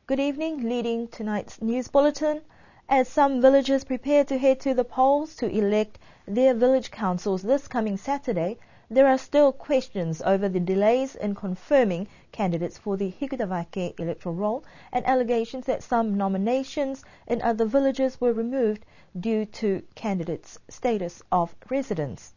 Good evening. Leading tonight's news bulletin, as some villagers prepare to head to the polls to elect their village councils this coming Saturday, there are still questions over the delays in confirming candidates for the Hikutavake electoral roll and allegations that some nominations in other villages were removed due to candidates' status of residence.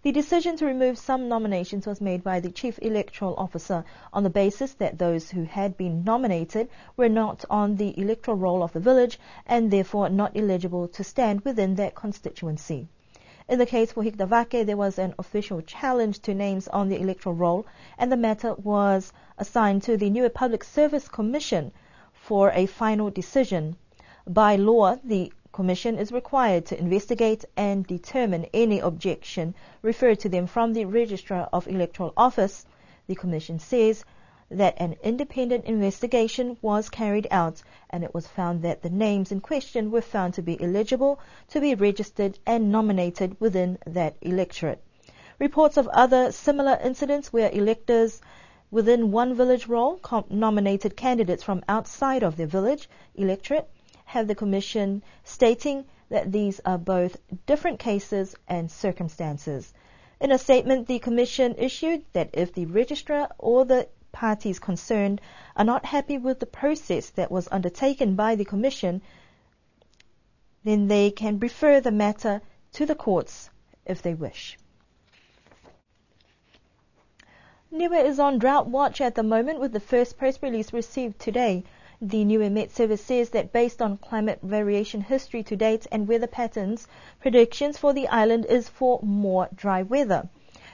The decision to remove some nominations was made by the Chief Electoral Officer on the basis that those who had been nominated were not on the electoral roll of the village and therefore not eligible to stand within that constituency. In the case for Hikutavake, there was an official challenge to names on the electoral roll, and the matter was assigned to the Niue Public Service Commission for a final decision. By law, the Commission is required to investigate and determine any objection referred to them from the Registrar of Electoral Office. The Commission says that an independent investigation was carried out and it was found that the names in question were found to be eligible to be registered and nominated within that electorate. Reports of other similar incidents where electors within one village roll nominated candidates from outside of their village electorate have the Commission stating that these are both different cases and circumstances. In a statement, the Commission issued that if the Registrar or the parties concerned are not happy with the process that was undertaken by the Commission, then they can refer the matter to the courts if they wish. Niue is on drought watch at the moment, with the first press release received today. The Niue Met Service says that based on climate variation history to date and weather patterns, predictions for the island is for more dry weather.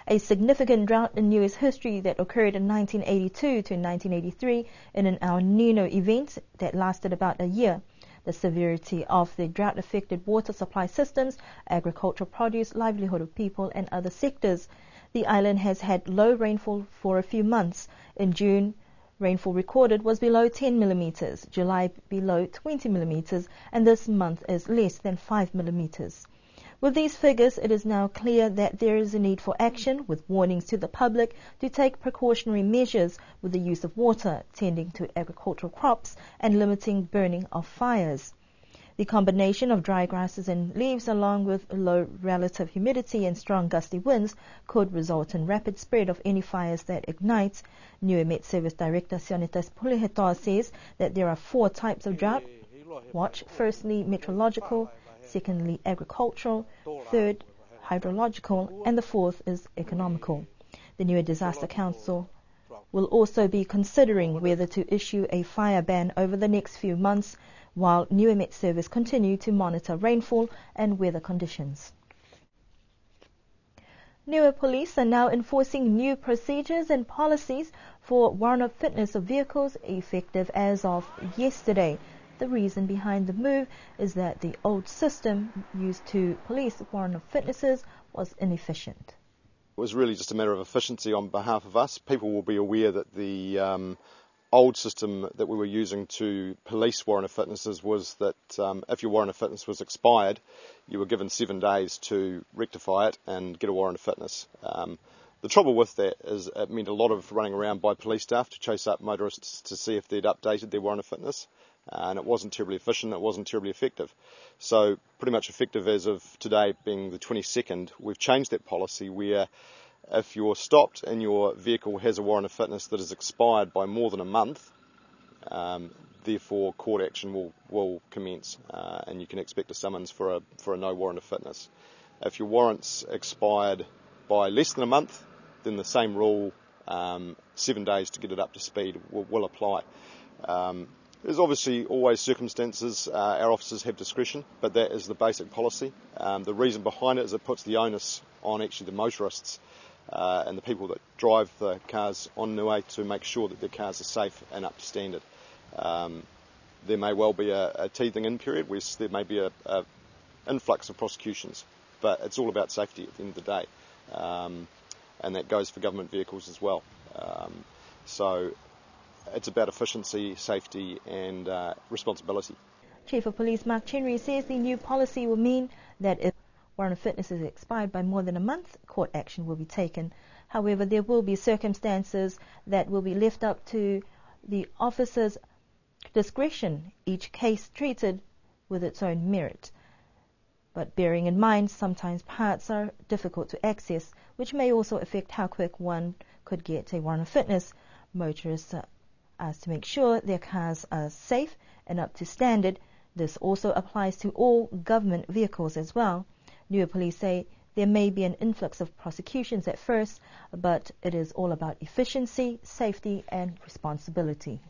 A significant drought in Niue's history that occurred in 1982 to 1983 in an El Nino event that lasted about a year. The severity of the drought affected water supply systems, agricultural produce, livelihood of people and other sectors. The island has had low rainfall for a few months. In June, rainfall recorded was below 10 millimeters, July below 20 millimeters, and this month is less than 5 millimeters. With these figures, it is now clear that there is a need for action, with warnings to the public to take precautionary measures with the use of water, tending to agricultural crops, and limiting burning of fires. The combination of dry grasses and leaves, along with low relative humidity and strong gusty winds, could result in rapid spread of any fires that ignite. Niue Met Service Director Sionitas Pulihetoa says that there are 4 types of drought watch. Firstly, meteorological. Secondly, agricultural. Third, hydrological. And the fourth is economical. The Niue Disaster Council will also be considering whether to issue a fire ban over the next few months, while Niue Met Service continue to monitor rainfall and weather conditions. Niue Police are now enforcing new procedures and policies for Warrant of Fitness of vehicles effective as of yesterday. The reason behind the move is that the old system used to police warrant of fitnesses was inefficient. It was really just a matter of efficiency on behalf of us. People will be aware that the old system that we were using to police warrant of fitnesses was that if your warrant of fitness was expired, you were given 7 days to rectify it and get a warrant of fitness. The trouble with that is it meant a lot of running around by police staff to chase up motorists to see if they'd updated their warrant of fitness. And it wasn't terribly efficient, it wasn't terribly effective. So pretty much effective as of today, being the 22nd, we've changed that policy where if you're stopped and your vehicle has a warrant of fitness that is expired by more than a month, therefore court action will commence and you can expect a summons for a no warrant of fitness. If your warrant's expired by less than a month, then the same rule, 7 days to get it up to speed, will apply. There's obviously always circumstances, our officers have discretion, but that is the basic policy. The reason behind it is it puts the onus on actually the motorists and the people that drive the cars on Niue to make sure that their cars are safe and up to standard. There may well be a teething in period where there may be a influx of prosecutions, but it's all about safety at the end of the day, and that goes for government vehicles as well. So it's about efficiency, safety and responsibility. Chief of Police Mark Chenry says the new policy will mean that if warrant of fitness is expired by more than a month, court action will be taken. However, there will be circumstances that will be left up to the officers discretion, each case treated with its own merit. But bearing in mind, sometimes parts are difficult to access, which may also affect how quick one could get a warrant of fitness. Motorists are asked to make sure their cars are safe and up to standard. This also applies to all government vehicles as well. Niue police say there may be an influx of prosecutions at first, but it is all about efficiency, safety and responsibility.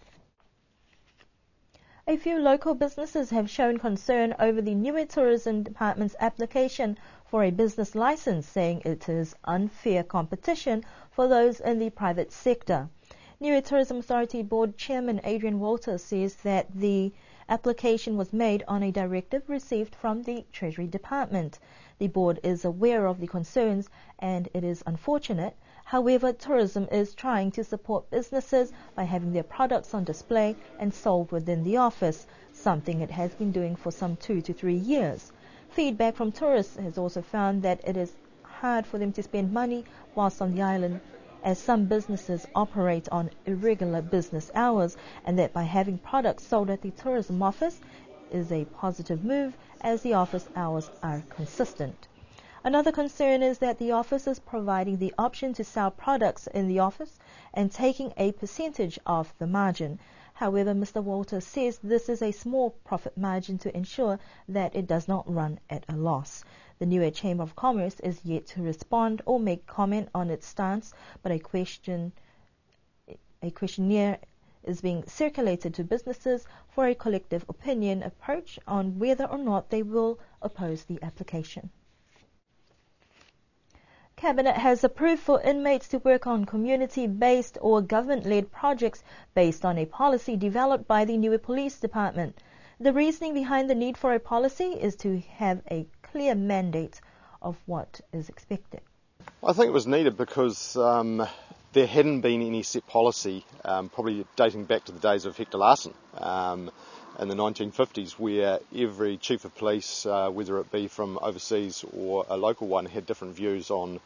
A few local businesses have shown concern over the Niue Tourism Department's application for a business license, saying it is unfair competition for those in the private sector. Niue Tourism Authority Board Chairman Adrian Walter says that the application was made on a directive received from the Treasury Department. The board is aware of the concerns and it is unfortunate. However, tourism is trying to support businesses by having their products on display and sold within the office, something it has been doing for some 2 to 3 years. Feedback from tourists has also found that it is hard for them to spend money whilst on the island, as some businesses operate on irregular business hours, and that by having products sold at the tourism office is a positive move as the office hours are consistent. Another concern is that the office is providing the option to sell products in the office and taking a percentage of the margin. However, Mr. Walter says this is a small profit margin to ensure that it does not run at a loss. The Niue Chamber of Commerce is yet to respond or make comment on its stance, but a questionnaire is being circulated to businesses for a collective opinion approach on whether or not they will oppose the application. Cabinet has approved for inmates to work on community-based or government-led projects based on a policy developed by the Niue Police Department. The reasoning behind the need for a policy is to have a clear mandate of what is expected. I think it was needed because there hadn't been any set policy, probably dating back to the days of Hector Larsen in the 1950s, where every chief of police, whether it be from overseas or a local one, had different views on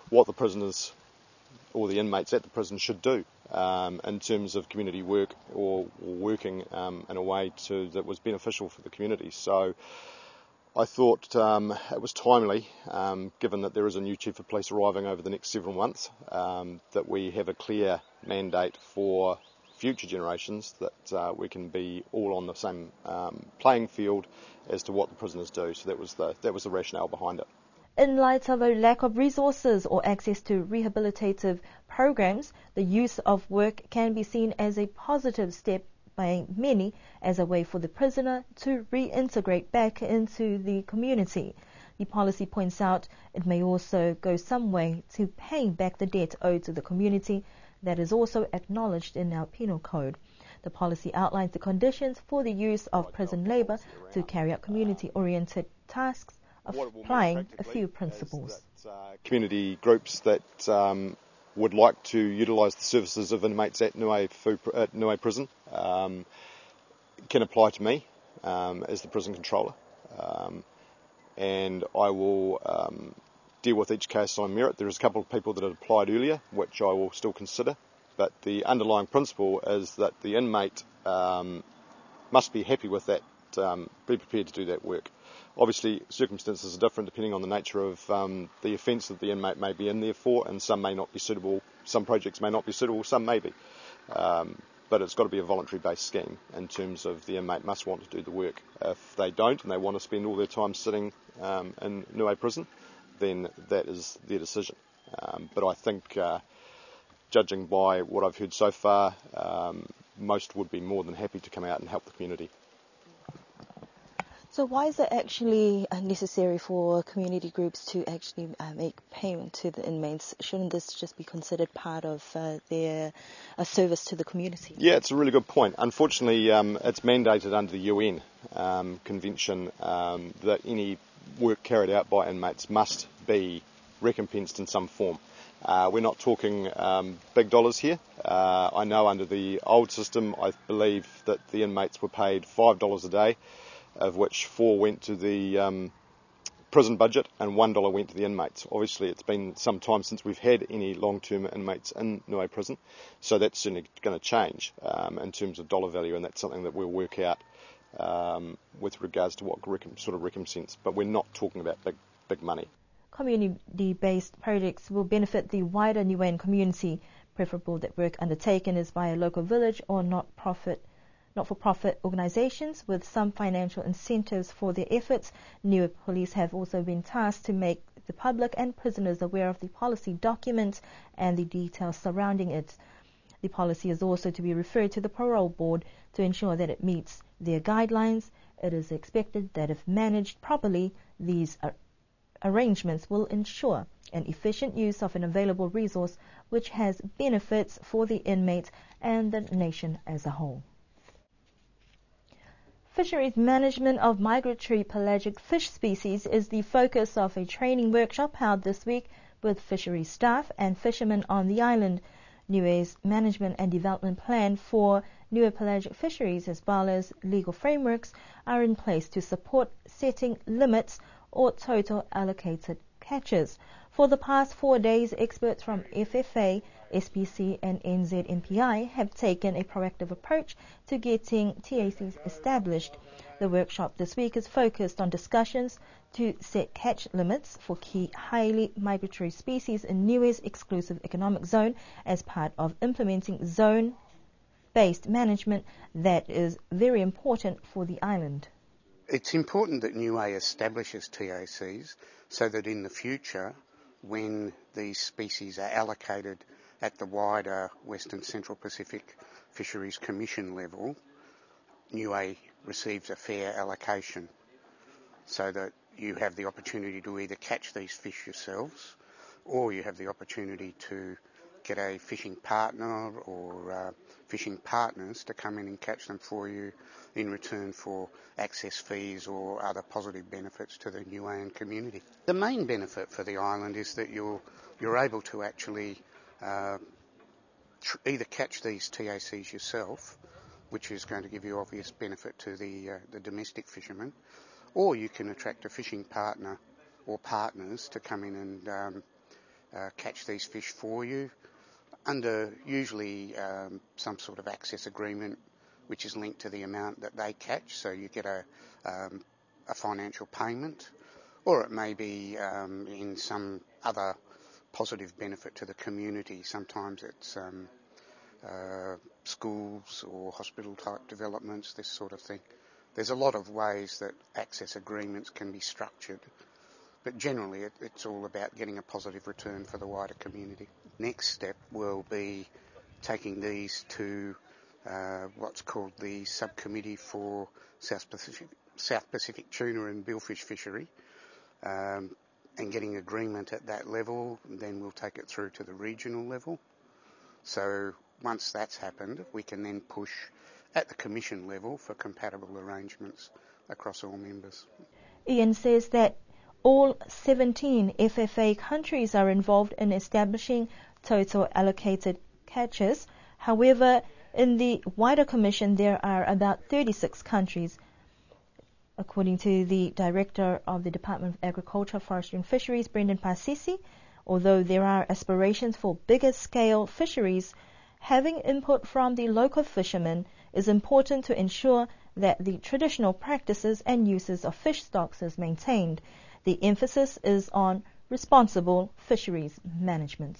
what the prisoners or the inmates at the prison should do in terms of community work or working in a way that was beneficial for the community. So I thought it was timely, given that there is a new Chief of Police arriving over the next several months, that we have a clear mandate for future generations, that we can be all on the same playing field as to what the prisoners do. So that was the rationale behind it. In light of a lack of resources or access to rehabilitative programs, the use of work can be seen as a positive step by many as a way for the prisoner to reintegrate back into the community. The policy points out it may also go some way to paying back the debt owed to the community that is also acknowledged in our penal code. The policy outlines the conditions for the use of prison labour to carry out community-oriented tasks, applying a few principles. Community groups that would like to utilise the services of inmates at Niue Prison can apply to me as the prison controller, and I will deal with each case on merit. There's a couple of people that had applied earlier, which I will still consider, but the underlying principle is that the inmate must be happy with that, be prepared to do that work. Obviously, circumstances are different depending on the nature of the offence that the inmate may be in there for, and some may not be suitable, some projects may not be suitable, some may be. But it's got to be a voluntary-based scheme in terms of the inmate must want to do the work. If they don't and they want to spend all their time sitting in Niue Prison, then that is their decision. But I think, judging by what I've heard so far, most would be more than happy to come out and help the community. So why is it actually necessary for community groups to actually make payment to the inmates? Shouldn't this just be considered part of their service to the community? Yeah, it's a really good point. Unfortunately, it's mandated under the UN Convention that any work carried out by inmates must be recompensed in some form. We're not talking big dollars here. I know under the old system, I believe that the inmates were paid $5 a day, of which 4 went to the prison budget and $1 went to the inmates. Obviously, it's been some time since we've had any long-term inmates in Niue prison, so that's certainly going to change in terms of dollar value, and that's something that we'll work out with regards to what sort of recompense. But we're not talking about big money. Community-based projects will benefit the wider Niuean community, preferable that work undertaken is by a local village or not-for-profit organisations with some financial incentives for their efforts. Niue Police have also been tasked to make the public and prisoners aware of the policy document and the details surrounding it. The policy is also to be referred to the parole board to ensure that it meets their guidelines. It is expected that if managed properly, these arrangements will ensure an efficient use of an available resource which has benefits for the inmates and the nation as a whole. Fisheries management of migratory pelagic fish species is the focus of a training workshop held this week with fisheries staff and fishermen on the island. Niue's management and development plan for Niue pelagic fisheries as well as legal frameworks are in place to support setting limits or total allocated catches. For the past 4 days, experts from FFA, SPC and NZMPI have taken a proactive approach to getting TACs established. The workshop this week is focused on discussions to set catch limits for key highly migratory species in Niue's exclusive economic zone as part of implementing zone-based management that is very important for the island. It's important that Niue establishes TACs so that in the future, when these species are allocated at the wider Western Central Pacific Fisheries Commission level, Niue receives a fair allocation so that you have the opportunity to either catch these fish yourselves or you have the opportunity to get a fishing partner or fishing partners to come in and catch them for you in return for access fees or other positive benefits to the Niuean community. The main benefit for the island is that you're able to actually either catch these TACs yourself, which is going to give you obvious benefit to the domestic fishermen, or you can attract a fishing partner or partners to come in and catch these fish for you under usually some sort of access agreement which is linked to the amount that they catch, so you get a financial payment, or it may be in some other positive benefit to the community. Sometimes it's schools or hospital type developments, this sort of thing. There's a lot of ways that access agreements can be structured, but generally it's all about getting a positive return for the wider community. Next step will be taking these to what's called the Subcommittee for South Pacific Tuna and Billfish Fishery, and getting agreement at that level. Then we'll take it through to the regional level. So once that's happened, we can then push at the Commission level for compatible arrangements across all members. Ian says that all 17 FFA countries are involved in establishing total allocated catches. However, in the wider Commission, there are about 36 countries. According to the Director of the Department of Agriculture, Forestry and Fisheries, Brendan Pasisi, although there are aspirations for bigger scale fisheries, having input from the local fishermen is important to ensure that the traditional practices and uses of fish stocks is maintained. The emphasis is on responsible fisheries management.